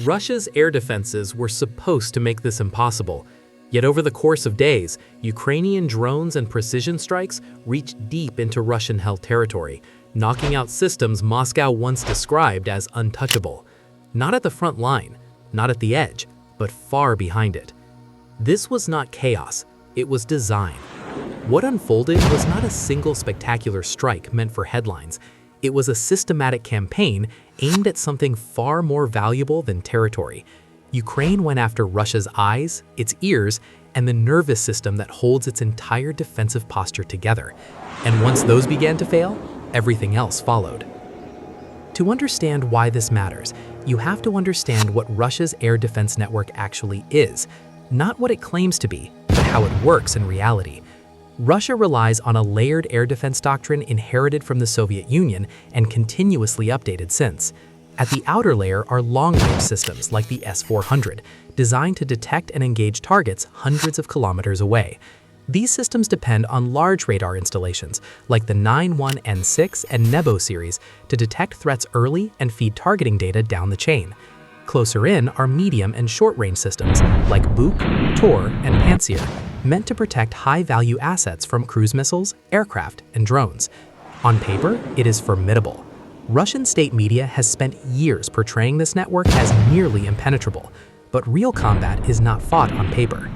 Russia's air defenses were supposed to make this impossible. Yet over the course of days, Ukrainian drones and precision strikes reached deep into Russian-held territory, knocking out systems Moscow once described as untouchable. Not at the front line, not at the edge, but far behind it. This was not chaos, it was design. What unfolded was not a single spectacular strike meant for headlines. It was a systematic campaign aimed at something far more valuable than territory. Ukraine went after Russia's eyes, its ears, and the nervous system that holds its entire defensive posture together. And once those began to fail, everything else followed. To understand why this matters, you have to understand what Russia's air defense network actually is, not what it claims to be, but how it works in reality. Russia relies on a layered air defense doctrine inherited from the Soviet Union and continuously updated since. At the outer layer are long-range systems like the S-400, designed to detect and engage targets hundreds of kilometers away. These systems depend on large radar installations like the 91N6 and Nebo series to detect threats early and feed targeting data down the chain. Closer in are medium and short-range systems like Buk, Tor, and Pantsir, meant to protect high-value assets from cruise missiles, aircraft, and drones. On paper, it is formidable. Russian state media has spent years portraying this network as nearly impenetrable, but real combat is not fought on paper.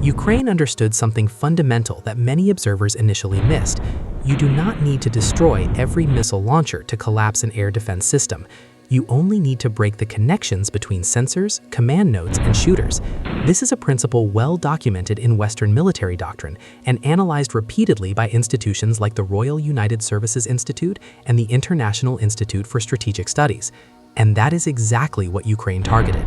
Ukraine understood something fundamental that many observers initially missed. You do not need to destroy every missile launcher to collapse an air defense system. You only need to break the connections between sensors, command nodes, and shooters. This is a principle well documented in Western military doctrine and analyzed repeatedly by institutions like the Royal United Services Institute and the International Institute for Strategic Studies. And that is exactly what Ukraine targeted.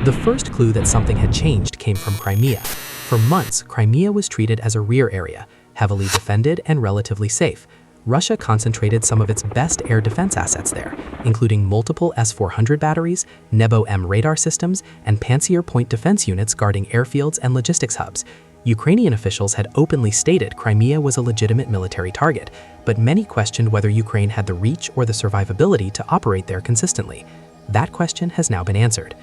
The first clue that something had changed came from Crimea. For months, Crimea was treated as a rear area, heavily defended and relatively safe. Russia concentrated some of its best air defense assets there, including multiple S-400 batteries, Nebo-M radar systems, and Pantsir point defense units guarding airfields and logistics hubs. Ukrainian officials had openly stated Crimea was a legitimate military target, but many questioned whether Ukraine had the reach or the survivability to operate there consistently. That question has now been answered.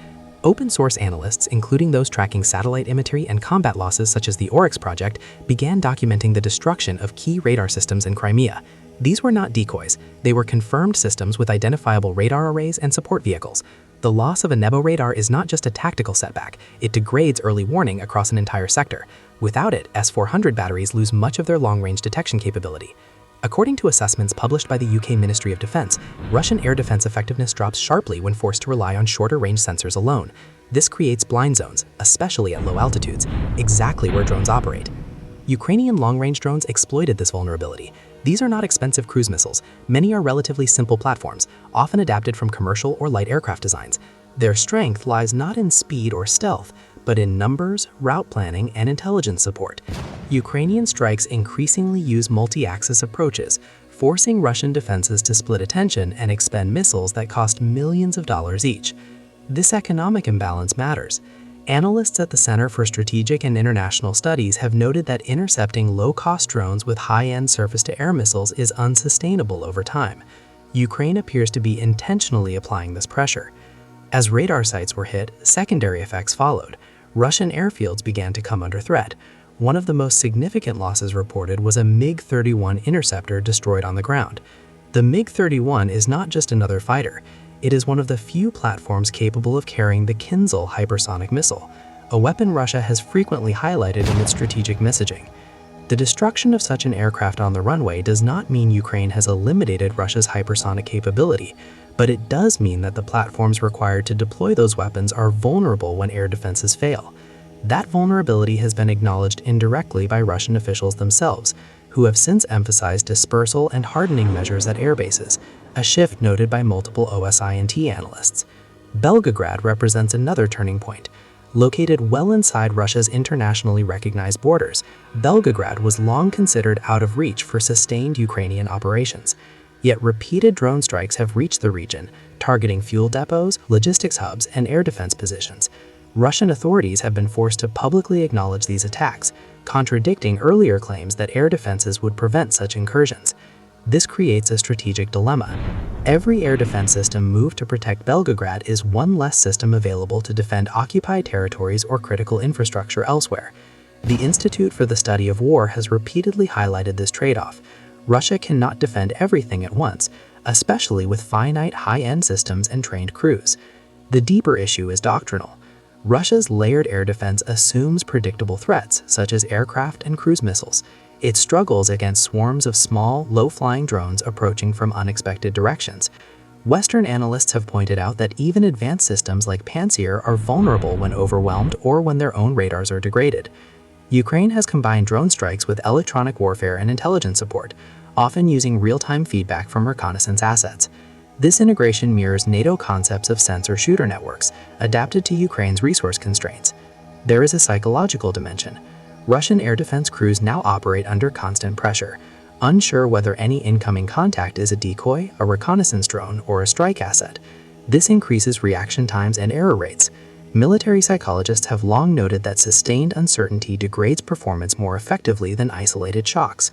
Open-source analysts, including those tracking satellite imagery and combat losses such as the Oryx project, began documenting the destruction of key radar systems in Crimea. These were not decoys. They were confirmed systems with identifiable radar arrays and support vehicles. The loss of a Nebo radar is not just a tactical setback. It degrades early warning across an entire sector. Without it, S-400 batteries lose much of their long-range detection capability. According to assessments published by the UK Ministry of Defense, Russian air defense effectiveness drops sharply when forced to rely on shorter-range sensors alone. This creates blind zones, especially at low altitudes, exactly where drones operate. Ukrainian long-range drones exploited this vulnerability. These are not expensive cruise missiles. Many are relatively simple platforms, often adapted from commercial or light aircraft designs. Their strength lies not in speed or stealth, but in numbers, route planning, and intelligence support. Ukrainian strikes increasingly use multi-axis approaches, forcing Russian defenses to split attention and expend missiles that cost millions of dollars each. This economic imbalance matters. Analysts at the Center for Strategic and International Studies have noted that intercepting low-cost drones with high-end surface-to-air missiles is unsustainable over time. Ukraine appears to be intentionally applying this pressure. As radar sites were hit, secondary effects followed. Russian airfields began to come under threat. One of the most significant losses reported was a MiG-31 interceptor destroyed on the ground. The MiG-31 is not just another fighter. It is one of the few platforms capable of carrying the Kinzhal hypersonic missile, a weapon Russia has frequently highlighted in its strategic messaging. The destruction of such an aircraft on the runway does not mean Ukraine has eliminated Russia's hypersonic capability, but it does mean that the platforms required to deploy those weapons are vulnerable when air defenses fail. That vulnerability has been acknowledged indirectly by Russian officials themselves, who have since emphasized dispersal and hardening measures at airbases, a shift noted by multiple OSINT analysts. Belgorod represents another turning point. Located well inside Russia's internationally recognized borders, Belgorod was long considered out of reach for sustained Ukrainian operations. Yet repeated drone strikes have reached the region, targeting fuel depots, logistics hubs, and air defense positions. Russian authorities have been forced to publicly acknowledge these attacks, contradicting earlier claims that air defenses would prevent such incursions. This creates a strategic dilemma. Every air defense system moved to protect Belgorod is one less system available to defend occupied territories or critical infrastructure elsewhere. The Institute for the Study of War has repeatedly highlighted this trade-off. Russia cannot defend everything at once, especially with finite high-end systems and trained crews. The deeper issue is doctrinal. Russia's layered air defense assumes predictable threats, such as aircraft and cruise missiles. It struggles against swarms of small, low-flying drones approaching from unexpected directions. Western analysts have pointed out that even advanced systems like Pantsir are vulnerable when overwhelmed or when their own radars are degraded. Ukraine has combined drone strikes with electronic warfare and intelligence support, often using real-time feedback from reconnaissance assets. This integration mirrors NATO concepts of sensor-shooter networks, adapted to Ukraine's resource constraints. There is a psychological dimension. Russian air defense crews now operate under constant pressure, unsure whether any incoming contact is a decoy, a reconnaissance drone, or a strike asset. This increases reaction times and error rates. Military psychologists have long noted that sustained uncertainty degrades performance more effectively than isolated shocks.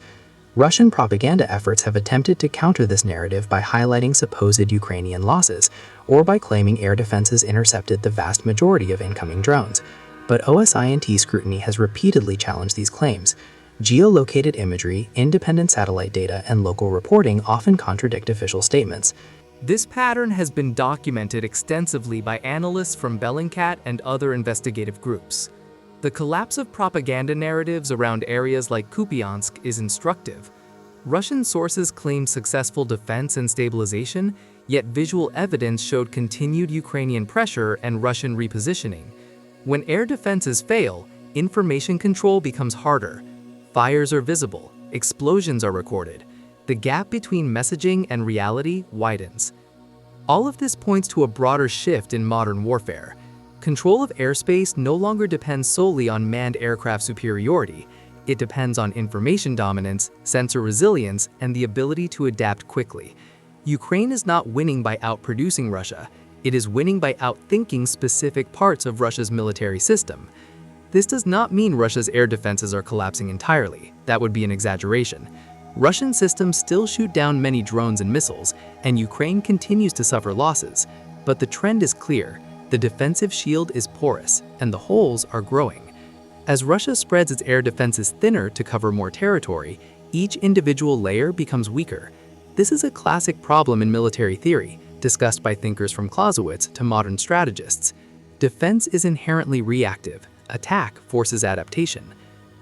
Russian propaganda efforts have attempted to counter this narrative by highlighting supposed Ukrainian losses, or by claiming air defenses intercepted the vast majority of incoming drones. But OSINT scrutiny has repeatedly challenged these claims. Geolocated imagery, independent satellite data, and local reporting often contradict official statements. This pattern has been documented extensively by analysts from Bellingcat and other investigative groups. The collapse of propaganda narratives around areas like Kupiansk is instructive. Russian sources claim successful defense and stabilization, yet visual evidence showed continued Ukrainian pressure and Russian repositioning. When air defenses fail, information control becomes harder. Fires are visible, explosions are recorded. The gap between messaging and reality widens. All of this points to a broader shift in modern warfare. Control of airspace no longer depends solely on manned aircraft superiority. It depends on information dominance, sensor resilience, and the ability to adapt quickly. Ukraine is not winning by outproducing Russia. It is winning by outthinking specific parts of Russia's military system. This does not mean Russia's air defenses are collapsing entirely. That would be an exaggeration. Russian systems still shoot down many drones and missiles, and Ukraine continues to suffer losses. But the trend is clear. The defensive shield is porous, and the holes are growing. As Russia spreads its air defenses thinner to cover more territory, each individual layer becomes weaker. This is a classic problem in military theory, discussed by thinkers from Clausewitz to modern strategists. Defense is inherently reactive. Attack forces adaptation.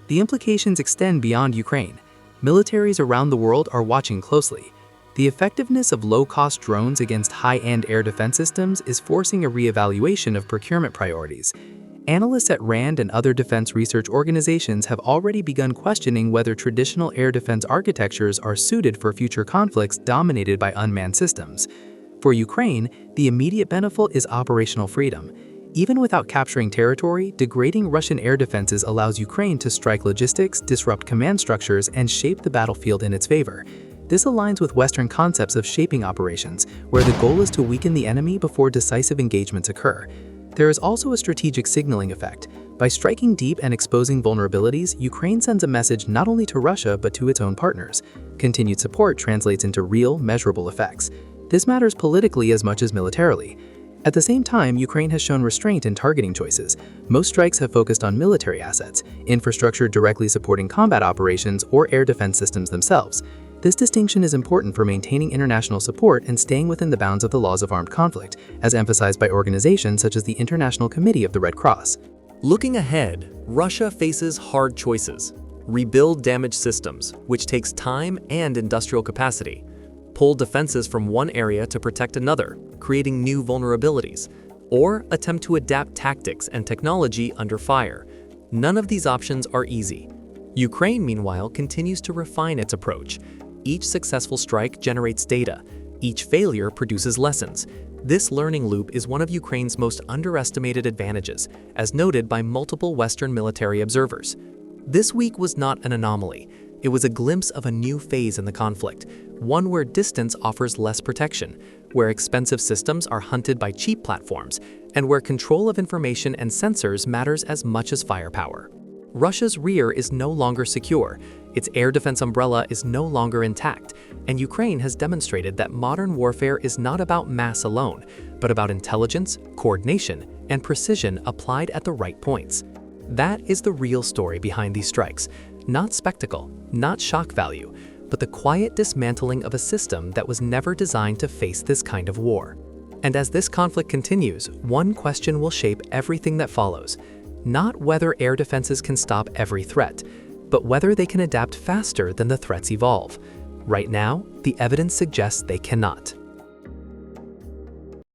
The implications extend beyond Ukraine. Militaries around the world are watching closely. The effectiveness of low-cost drones against high-end air defense systems is forcing a reevaluation of procurement priorities. Analysts at RAND and other defense research organizations have already begun questioning whether traditional air defense architectures are suited for future conflicts dominated by unmanned systems. For Ukraine, the immediate benefit is operational freedom. Even without capturing territory, degrading Russian air defenses allows Ukraine to strike logistics, disrupt command structures, and shape the battlefield in its favor. This aligns with Western concepts of shaping operations, where the goal is to weaken the enemy before decisive engagements occur. There is also a strategic signaling effect. By striking deep and exposing vulnerabilities, Ukraine sends a message not only to Russia but to its own partners. Continued support translates into real, measurable effects. This matters politically as much as militarily. At the same time, Ukraine has shown restraint in targeting choices. Most strikes have focused on military assets, infrastructure directly supporting combat operations, or air defense systems themselves. This distinction is important for maintaining international support and staying within the bounds of the laws of armed conflict, as emphasized by organizations such as the International Committee of the Red Cross. Looking ahead, Russia faces hard choices. Rebuild damaged systems, which takes time and industrial capacity. Pull defenses from one area to protect another, creating new vulnerabilities, or attempt to adapt tactics and technology under fire. None of these options are easy. Ukraine, meanwhile, continues to refine its approach. Each successful strike generates data. Each failure produces lessons. This learning loop is one of Ukraine's most underestimated advantages, as noted by multiple Western military observers. This week was not an anomaly. It was a glimpse of a new phase in the conflict, one where distance offers less protection, where expensive systems are hunted by cheap platforms, and where control of information and sensors matters as much as firepower. Russia's rear is no longer secure. Its air defense umbrella is no longer intact, and Ukraine has demonstrated that modern warfare is not about mass alone, but about intelligence, coordination, and precision applied at the right points. That is the real story behind these strikes, not spectacle, not shock value, but the quiet dismantling of a system that was never designed to face this kind of war. And as this conflict continues, one question will shape everything that follows. Not whether air defenses can stop every threat, but whether they can adapt faster than the threats evolve. Right now, the evidence suggests they cannot.